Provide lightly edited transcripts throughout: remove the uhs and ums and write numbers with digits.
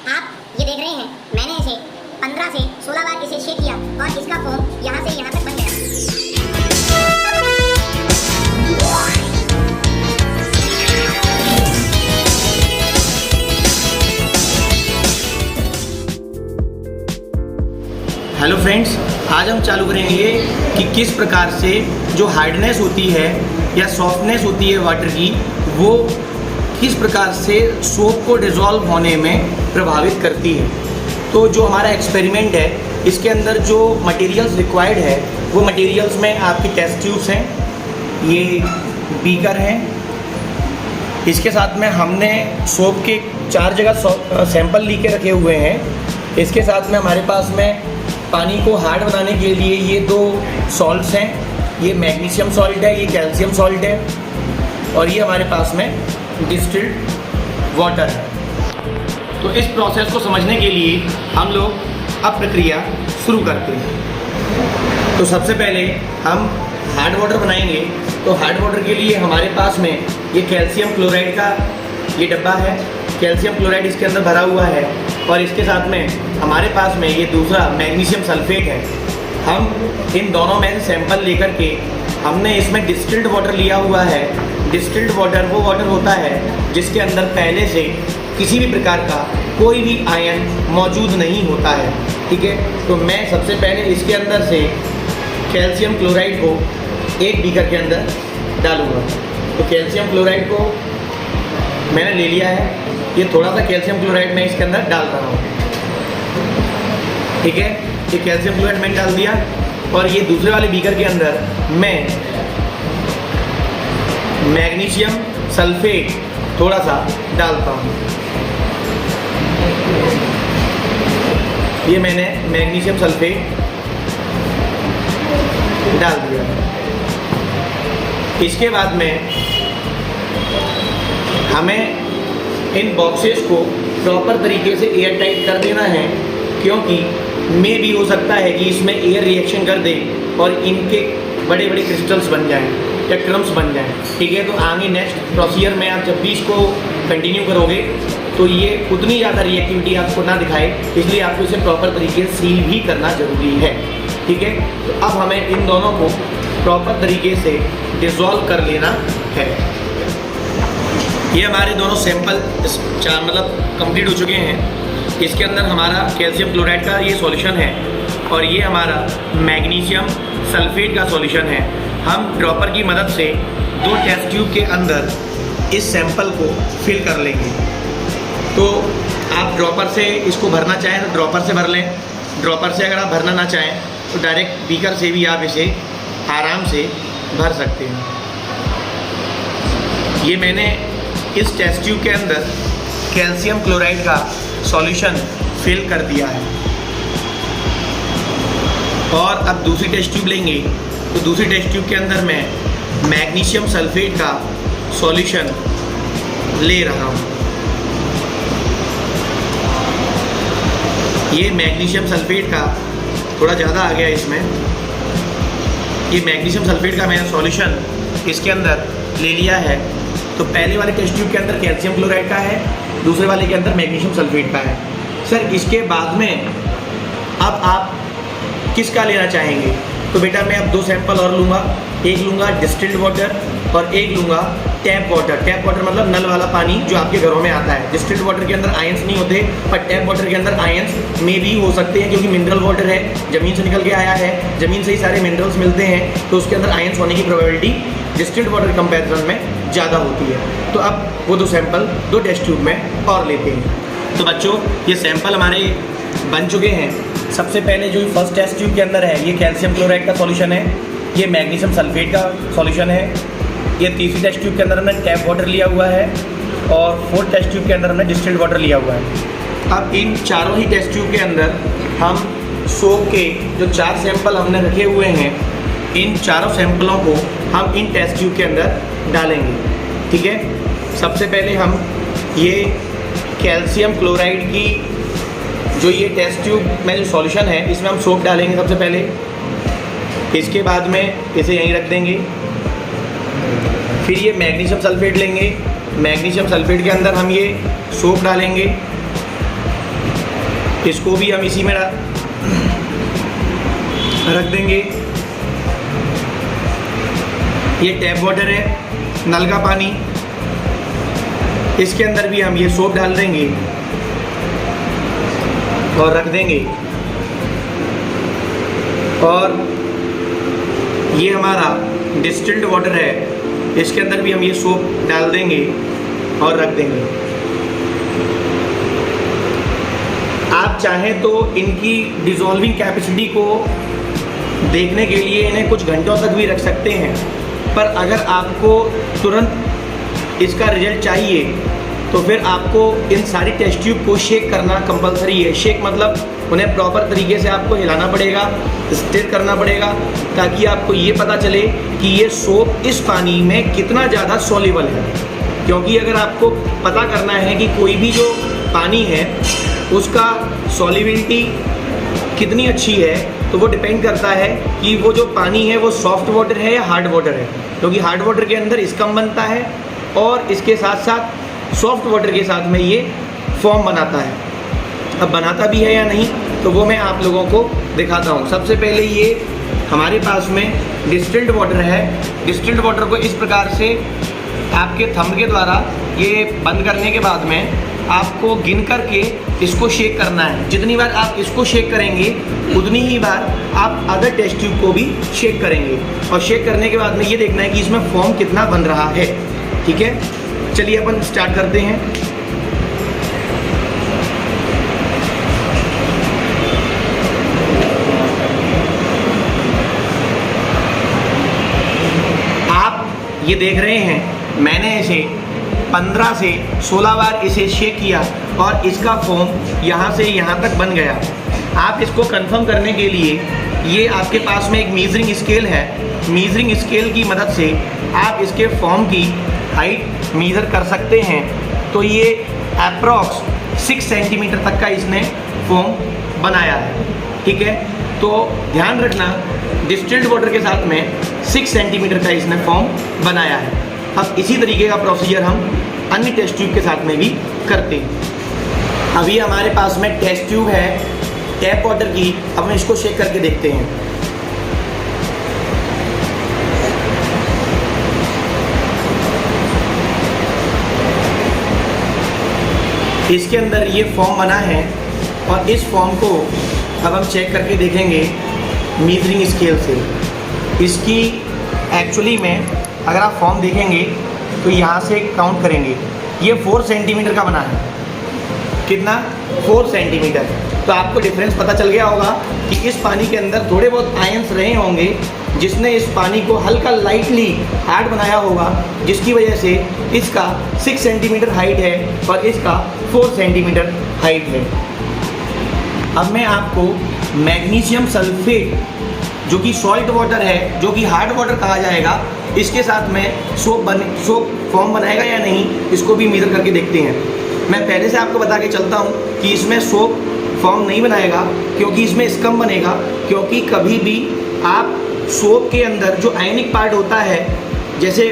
आप ये देख रहे हैं, मैंने इसे 15 से 16 बार इसे शेक किया और इसका फोम यहाँ से यहाँ तक बन गया। हेलो फ्रेंड्स, आज हम चालू करेंगे कि किस प्रकार से जो हार्डनेस होती है या सॉफ्टनेस होती है वाटर की, वो किस प्रकार से सोप को डिज़ोल्व होने में प्रभावित करती है। तो जो हमारा एक्सपेरिमेंट है, इसके अंदर जो मटेरियल्स रिक्वायर्ड है वो मटेरियल्स में आपकी टेस्ट ट्यूब्स हैं, ये बीकर हैं, इसके साथ में हमने सोप के 4 जगह सैंपल लेके रखे हुए हैं। इसके साथ में हमारे पास में पानी को हार्ड बनाने के लिए ये 2 सॉल्ट्स हैं, ये मैग्नीशियम सॉल्ट है, ये कैल्शियम सॉल्ट है, और ये हमारे पास में डिस्टिल्ड वाटर है। तो इस प्रोसेस को समझने के लिए हम लोग अब प्रक्रिया शुरू करते हैं। तो सबसे पहले हम हार्ड वाटर बनाएंगे। तो हार्ड वाटर के लिए हमारे पास में ये कैल्शियम क्लोराइड का ये डब्बा है, कैल्शियम क्लोराइड इसके अंदर भरा हुआ है, और इसके साथ में हमारे पास में ये दूसरा मैग्नीशियम सल्फेट है। हम इन दोनों में से सैंपल लेकर के हमने इसमें डिस्टिल्ड वाटर लिया हुआ है। डिस्टिल्ड वाटर वो वाटर होता है जिसके अंदर पहले से किसी भी प्रकार का कोई भी आयन मौजूद नहीं होता है, ठीक है। तो मैं सबसे पहले इसके अंदर से कैल्शियम क्लोराइड को एक बीकर के अंदर डालूँगा। तो कैल्शियम क्लोराइड को मैंने ले लिया है, ये थोड़ा सा कैल्शियम क्लोराइड मैं इसके अंदर डाल रहा हूँ, ठीक है। ये कैल्शियम क्लोराइड मैंने डाल दिया, और ये दूसरे वाले बीकर के अंदर मैं मैग्नीशियम सल्फेट थोड़ा सा डालता हूँ। ये मैंने मैग्नीशियम सल्फेट डाल दिया। इसके बाद में हमें इन बॉक्सेस को प्रॉपर तरीके से एयर टाइट कर देना है, क्योंकि मे भी हो सकता है कि इसमें एयर रिएक्शन कर दे और इनके बड़े बड़े क्रिस्टल्स बन जाएं या क्रम्स बन जाएं, ठीक है। तो आगे नेक्स्ट प्रोसीजर में आप जब भी इसको कंटिन्यू करोगे तो ये उतनी ज़्यादा रिएक्टिविटी आपको ना दिखाए, इसलिए आपको इसे प्रॉपर तरीके से सील भी करना ज़रूरी है, ठीक है। तो अब हमें इन दोनों को प्रॉपर तरीके से डिज़ोल्व कर लेना है। ये हमारे दोनों सैंपल कंप्लीट हो चुके हैं। इसके अंदर हमारा कैल्शियम क्लोराइड का ये सॉल्यूशन है, और ये हमारा मैग्नीशियम सल्फेट का सॉल्यूशन है। हम ड्रॉपर की मदद से 2 टेस्ट ट्यूब के अंदर इस सैंपल को फिल कर लेंगे। तो आप ड्रॉपर से इसको भरना चाहें तो ड्रॉपर से भर लें, ड्रॉपर से अगर आप भरना ना चाहें तो डायरेक्ट बीकर से भी आप इसे आराम से भर सकते हैं। ये मैंने इस टेस्ट ट्यूब के अंदर कैल्शियम क्लोराइड का सॉल्यूशन फिल कर दिया है, और अब दूसरी टेस्ट ट्यूब लेंगे। तो दूसरी टेस्ट ट्यूब के अंदर मैं मैग्नीशियम सल्फेट का सॉल्यूशन ले रहा हूँ। ये मैग्नीशियम सल्फेट का थोड़ा ज़्यादा आ गया इसमें। ये मैग्नीशियम सल्फेट का मैंने सॉल्यूशन इसके अंदर ले लिया है। तो पहले वाले टेस्ट ट्यूब के अंदर कैल्शियम क्लोराइड का है, दूसरे वाले के अंदर मैग्नीशियम सल्फेट का है। सर, इसके बाद में अब आप किसका लेना चाहेंगे? तो बेटा मैं अब 2 सैंपल और लूँगा। एक लूँगा डिस्टिल्ड वाटर और एक लूँगा टैप वाटर। टैप वाटर मतलब नल वाला पानी जो आपके घरों में आता है। डिस्टिल्ड वाटर के अंदर आयंस नहीं होते, पर टैप वाटर के अंदर आयंस में भी हो सकते हैं, क्योंकि मिनरल वाटर है, ज़मीन से निकल के आया है, ज़मीन से ही सारे मिनरल्स मिलते हैं, तो उसके अंदर आयंस होने की प्रोबेबिलिटी डिस्टिल्ड वाटर कंपैरिजन में ज़्यादा होती है। तो अब वो 2 सैंपल 2 टेस्ट ट्यूब में और लेते हैं। तो बच्चों, ये सैंपल हमारे बन चुके हैं। सबसे पहले जो फर्स्ट टेस्ट ट्यूब के अंदर है, ये कैल्शियम क्लोराइड का सॉल्यूशन है, ये मैग्नीशियम सल्फेट का सॉल्यूशन है। ये तीसरी टेस्ट ट्यूब के अंदर हमने टैप वाटर लिया हुआ है, और 4th टेस्ट ट्यूब के अंदर हमने डिस्टिल्ड वाटर लिया हुआ है। अब इन चारों ही टेस्ट ट्यूब के अंदर हम सोप के जो 4 सैंपल हमने रखे हुए हैं, इन चारों सैंपलों को हम इन टेस्ट ट्यूब के अंदर डालेंगे, ठीक है। सबसे पहले हम ये कैल्शियम क्लोराइड की जो ये टेस्ट ट्यूब में जो सॉल्यूशन है, इसमें हम सोप डालेंगे सबसे पहले। इसके बाद में इसे यहीं रख देंगे। फिर ये मैग्नीशियम सल्फेट लेंगे, मैग्नीशियम सल्फेट के अंदर हम ये सोप डालेंगे। इसको भी हम इसी में रख देंगे। ये टैप वाटर है, नल का पानी, इसके अंदर भी हम ये सोप डाल देंगे और रख देंगे। और ये हमारा डिस्टिल्ड वाटर है, इसके अंदर भी हम ये सोप डाल देंगे और रख देंगे। आप चाहें तो इनकी डिज़ोल्विंग कैपेसिटी को देखने के लिए इन्हें कुछ घंटों तक भी रख सकते हैं, पर अगर आपको तुरंत इसका रिजल्ट चाहिए तो फिर आपको इन सारी टेस्ट ट्यूब को शेक करना कंपलसरी है। शेक मतलब उन्हें प्रॉपर तरीके से आपको हिलाना पड़ेगा, स्टिर करना पड़ेगा, ताकि आपको ये पता चले कि ये सोप इस पानी में कितना ज़्यादा सॉल्युबल है। क्योंकि अगर आपको पता करना है कि कोई भी जो पानी है उसका सॉल्युबिलिटी कितनी अच्छी है, तो वो डिपेंड करता है कि वो जो पानी है वो सॉफ्ट वाटर है या हार्ड वाटर है। क्योंकि हार्ड वाटर के अंदर स्कम बनता है और इसके साथ साथ सॉफ्ट वाटर के साथ में ये फॉर्म बनाता है। अब बनाता भी है या नहीं तो वो मैं आप लोगों को दिखाता हूँ। सबसे पहले ये हमारे पास में डिस्टिल्ड वाटर है। डिस्टिल्ड वाटर को इस प्रकार से आपके थंब के द्वारा ये बंद करने के बाद में आपको गिन करके इसको शेक करना है। जितनी बार आप इसको शेक करेंगे उतनी ही बार आप अदर टेस्ट ट्यूब को भी शेक करेंगे। और शेक करने के बाद में ये देखना है कि इसमें फॉर्म कितना बन रहा है। ठीक है, चलिए अपन स्टार्ट करते हैं। आप ये देख रहे हैं मैंने इसे 15 से 16 बार इसे शेक किया और इसका फोम यहाँ से यहाँ तक बन गया। आप इसको कंफर्म करने के लिए ये आपके पास में एक मीजरिंग स्केल है। मीजरिंग स्केल की मदद से आप इसके फॉर्म की हाइट मीज़र कर सकते हैं। तो ये अप्रॉक्स 6 सेंटीमीटर तक का इसने फॉर्म बनाया है। ठीक है, तो ध्यान रखना डिस्टिल्ड वाटर के साथ में 6 सेंटीमीटर का इसने फॉर्म बनाया है। अब इसी तरीके का प्रोसीजर हम अन्य टेस्ट ट्यूब के साथ में भी करते हैं। अभी हमारे पास में टेस्ट ट्यूब है टैप वाटर की। अब हम इसको शेक करके देखते हैं। इसके अंदर ये फॉर्म बना है और इस फॉर्म को अब हम चेक करके देखेंगे मीजरिंग स्केल से। इसकी एक्चुअली में अगर आप फॉर्म देखेंगे तो यहाँ से काउंट करेंगे, ये 4 सेंटीमीटर का बना है। कितना? 4 सेंटीमीटर। तो आपको डिफरेंस पता चल गया होगा कि इस पानी के अंदर थोड़े बहुत आयंस रहे होंगे जिसने इस पानी को हल्का लाइटली हार्ड बनाया होगा, जिसकी वजह से इसका 6 सेंटीमीटर हाइट है और इसका 4 सेंटीमीटर हाइट है। अब मैं आपको मैग्नीशियम सल्फेट जो कि सॉल्ट वाटर है, जो कि हार्ड वाटर कहा जाएगा, इसके साथ में सोप फॉर्म बनाएगा या नहीं, इसको भी मेजर करके देखते हैं। मैं पहले से आपको बता के चलता हूँ कि इसमें सोप फॉर्म नहीं बनाएगा क्योंकि इसमें स्कम बनेगा। क्योंकि कभी भी आप सोप के अंदर जो आयनिक पार्ट होता है, जैसे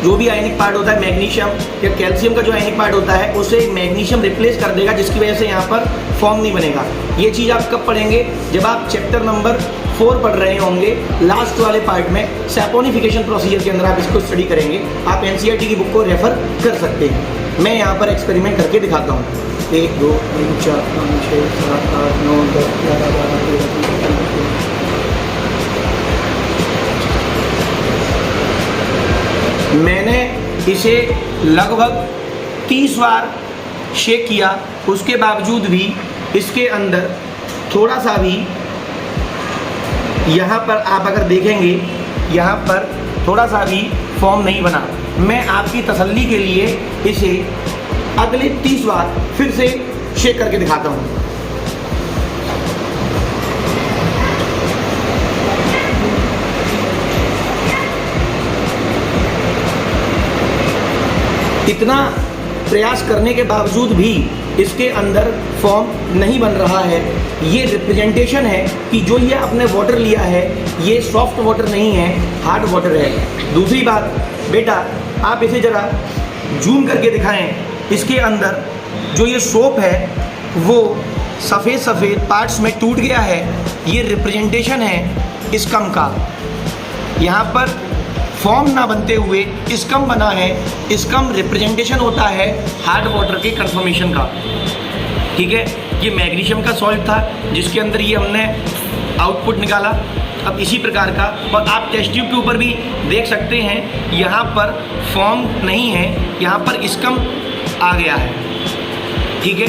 जो भी आयनिक पार्ट होता है मैग्नीशियम या कैल्शियम का जो आयनिक पार्ट होता है, उसे मैग्नीशियम रिप्लेस कर देगा, जिसकी वजह से यहाँ पर फॉर्म नहीं बनेगा। ये चीज़ आप कब पढ़ेंगे? जब आप चैप्टर नंबर 4 पढ़ रहे होंगे, लास्ट वाले पार्ट में सैपोनिफिकेशन प्रोसीजर के अंदर आप इसको स्टडी करेंगे। आप एनसीईआरटी की बुक को रेफर कर सकते हैं। मैं यहाँ पर एक्सपेरिमेंट करके दिखाता हूँ। 1 2 3 4 5 6 7 8 9 10 11 12 13 मैंने इसे लगभग 30 बार शेक किया, उसके बावजूद भी इसके अंदर थोड़ा सा भी, यहाँ पर आप अगर देखेंगे, यहाँ पर थोड़ा सा भी फॉर्म नहीं बना। मैं आपकी तसल्ली के लिए इसे अगले 30 बार फिर से शेक करके दिखाता हूँ। इतना प्रयास करने के बावजूद भी इसके अंदर फॉर्म नहीं बन रहा है। ये रिप्रेजेंटेशन है कि जो ये आपने वाटर लिया है ये सॉफ्ट वाटर नहीं है, हार्ड वाटर है। दूसरी बात बेटा, आप इसे ज़रा जूम करके दिखाएं। इसके अंदर जो ये सोप है वो सफ़ेद सफ़ेद पार्ट्स में टूट गया है, ये रिप्रेजेंटेशन है स्कम का। यहाँ पर फॉर्म ना बनते हुए स्कम बना है। स्कम रिप्रेजेंटेशन होता है हार्ड वाटर के कन्फर्मेशन का। ठीक है, ये मैग्नीशियम का सॉल्ट था जिसके अंदर ये हमने आउटपुट निकाला। अब इसी प्रकार का, और आप टेस्ट ट्यूब के ऊपर भी देख सकते हैं, यहाँ पर फॉर्म नहीं है, यहाँ पर स्कम आ गया है। ठीक है,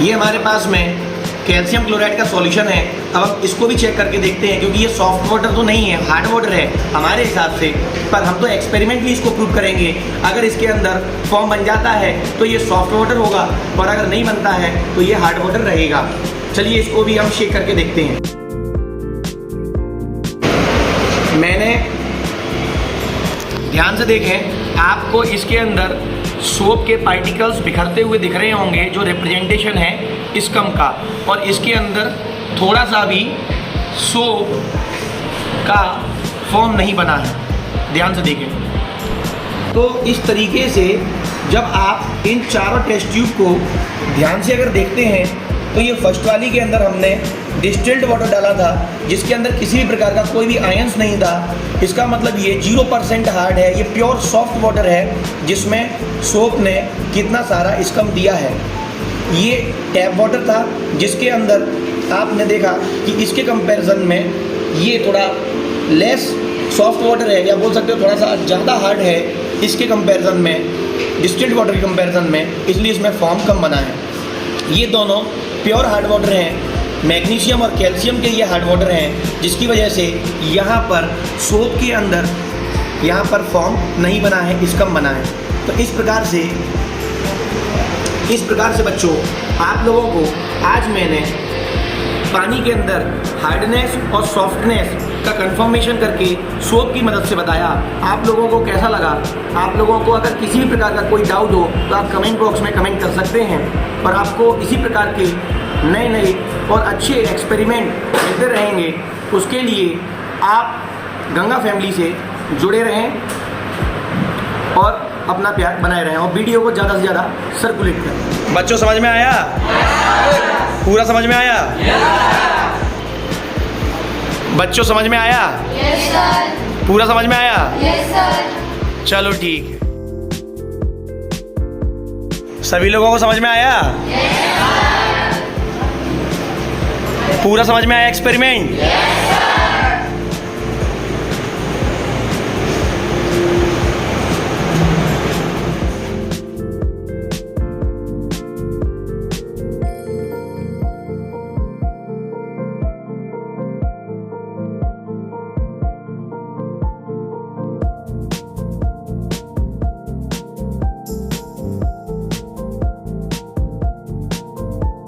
ये हमारे पास में कैल्शियम क्लोराइड का सॉल्यूशन है। अब हम इसको भी चेक करके देखते हैं, क्योंकि ये सॉफ्ट वाटर तो नहीं है, हार्ड वाटर है हमारे हिसाब से, पर हम तो एक्सपेरिमेंटली इसको प्रूव करेंगे। अगर इसके अंदर फॉर्म बन जाता है तो ये सॉफ्ट वाटर होगा, और अगर नहीं बनता है तो ये हार्ड वाटर रहेगा। चलिए इसको भी हम शेक करके देखते हैं। मैंने ध्यान से देखें, आपको इसके अंदर सोप के पार्टिकल्स बिखरते हुए दिख रहे होंगे, जो रिप्रेजेंटेशन है स्कम का, और इसके अंदर थोड़ा सा भी सोप का फॉर्म नहीं बना है। ध्यान से देखें। तो इस तरीके से जब आप इन चारों टेस्ट ट्यूब को ध्यान से अगर देखते हैं, तो ये फर्स्ट वाली के अंदर हमने डिस्टिल्ड वाटर डाला था, जिसके अंदर किसी भी प्रकार का कोई भी आयंस नहीं था। इसका मतलब ये 0% हार्ड है, ये प्योर सॉफ्ट वाटर है, जिसमें सोप ने कितना सारा स्कम दिया है। ये टैप वाटर था, जिसके अंदर आपने देखा कि इसके कंपैरिजन में ये थोड़ा लेस सॉफ्ट वाटर है, या बोल सकते हो थोड़ा सा ज़्यादा हार्ड है इसके कंपैरिजन में, डिस्टिल्ड वाटर के कंपैरिजन में, इसलिए इसमें फॉर्म कम बना है। ये दोनों प्योर हार्ड वाटर हैं, मैग्नीशियम और कैल्शियम के ये हार्ड वाटर हैं, जिसकी वजह से यहाँ पर सोप के अंदर यहाँ पर फॉर्म नहीं बना है, स्कम बना है। तो इस प्रकार से बच्चों, आप लोगों को आज मैंने पानी के अंदर हार्डनेस और सॉफ्टनेस का कंफर्मेशन करके सोप की मदद से बताया। आप लोगों को कैसा लगा? आप लोगों को अगर किसी भी प्रकार का कोई डाउट हो तो आप कमेंट बॉक्स में कमेंट कर सकते हैं, और आपको इसी प्रकार के नए और अच्छे एक्सपेरिमेंट मिलते रहेंगे। उसके लिए आप गंगा फैमिली से जुड़े रहें और अपना प्यार बनाए रहें, और वीडियो को ज़्यादा से ज़्यादा सर्कुलेट करें। बच्चों समझ में आया? पूरा समझ में आया? बच्चों समझ में आया? Yes sir. पूरा समझ में आया? Yes sir. चलो ठीक है। सभी लोगों को समझ में आया? Yes sir. पूरा समझ में आया एक्सपेरिमेंट? Yes sir.